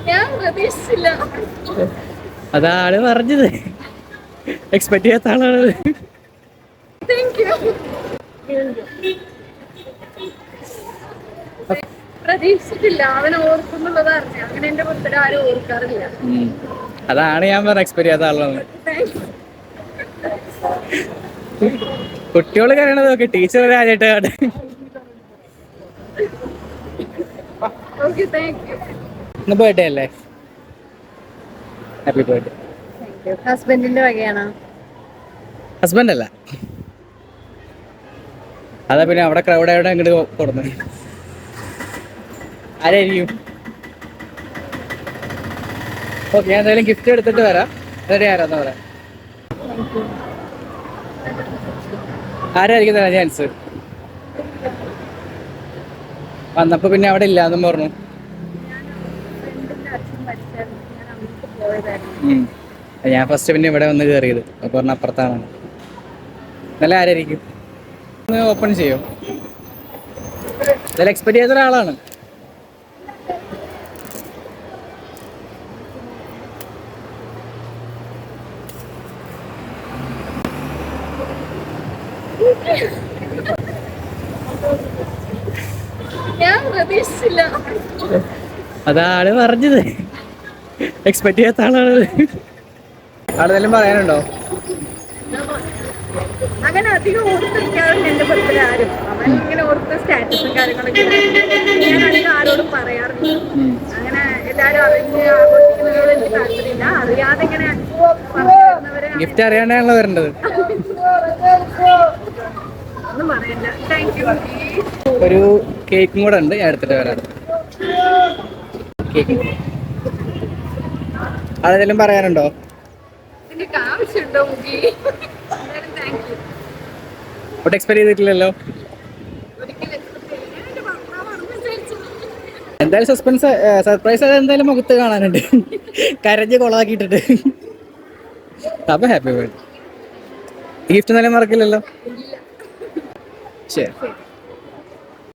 ഞാൻ പ്രതീക്ഷിച്ചില്ല. അതാണ് പറഞ്ഞത്, എക്സ്പെക്ട് ചെയ്യാത്ത ആളാണ്. പ്രതീക്ഷിച്ചിട്ടില്ല അവൻ ഓർക്കുന്നുള്ളത് അറിഞ്ഞു. അങ്ങനെ എന്റെ ബർത്ത്ഡേ ആരും ഓർക്കാറില്ല. അതാണ് ഞാൻ പറഞ്ഞ എക്സ്പെക്ട് ചെയ്യാത്ത ആളാണ്. കുട്ടികള് കരയണത് നോക്കി ടീച്ചർ ആദ്യമായിട്ട് കാണട്ടെ. ഇന്ന് ബർത്ത്ഡേ അല്ലേ? Happy birthday. ഹസ്ബൻഡിന്റെ വകയാണോ? ഹസ്ബൻഡ് അല്ല, അതാ പിന്നെ അവിടെ ക്രൗഡ് ആയിട്ട് അങ്ങോട്ട് കൊടുന്നു. ആരായിരിക്കും? ഓക്കെ, ഞാൻ എന്തായാലും ഗിഫ്റ്റ് എടുത്തിട്ട് വരാം. റെഡി ആരാന്ന് പറയാം. ആരായിരിക്കും തരാൻ ചാൻസ്? വന്നപ്പോ പിന്നെ അവിടെ ഇല്ലാന്നും പറഞ്ഞു. ഞാൻ ഫസ്റ്റ് പിന്നെ ഇവിടെ വന്ന് കയറിയത്, അപ്പൊ പറഞ്ഞ അപ്പുറത്താണ്. നല്ല ആരായിരിക്കും? ഓപ്പൺ ചെയ്യോ? എന്തായാലും എക്സ്പെക്ട് ചെയ്ത ഒരാളാണ്. ഞാൻ പ്രതീക്ഷിച്ചില്ല. അതാണ് പറഞ്ഞത്, എക്സ്പെക്ട് ചെയ്യാത്ത ആളാണ്. ആളെന്തെങ്കിലും പറയാനുണ്ടോ? അങ്ങനെ അധികം ഓർത്തിരിക്കാറുണ്ട് എന്റെ ബർത്ത്ഡേ ആരും. അവൻ ഇങ്ങനെ ഓർത്ത് സ്റ്റാറ്റസും കാര്യങ്ങളൊക്കെ ഞാൻ അധികം ആരോടും പറയാറില്ല. അങ്ങനെ എല്ലാരും അറിഞ്ഞ് ആഘോഷിക്കുന്നതിനോട് എനിക്ക് താല്പര്യമില്ല. അറിയാതെ ഇങ്ങനെ ഗിഫ്റ്റ് അറിയാണ്ടാണല്ലോ വരേണ്ടത്. ഒന്നും പറയില്ല. Thank you. ഒരു കേക്കും കൂടെ ഉണ്ട്, ഞാൻ എടുത്തിട്ട് വരാം. കേക്ക് അതെന്തെങ്കിലും പറയാനുണ്ടോ? ഇതിന്റെ ആവശ്യമുണ്ടോ മുഖി? Thank you. ഒട്ടും എക്സ്പെക്ട് ചെയ്തിട്ടില്ലല്ലോ. എന്തായാലും സർപ്രൈസ് എന്തായാലും മുഖത്ത് കാണാനുണ്ട്, കരഞ്ഞ് കൊളാക്കിയിട്ടിട്ട്. അപ്പൊ ഹാപ്പി ബർത്ത്ഡേ. ഗിഫ്റ്റ് എന്തായാലും മറക്കില്ലല്ലോ. ശരി.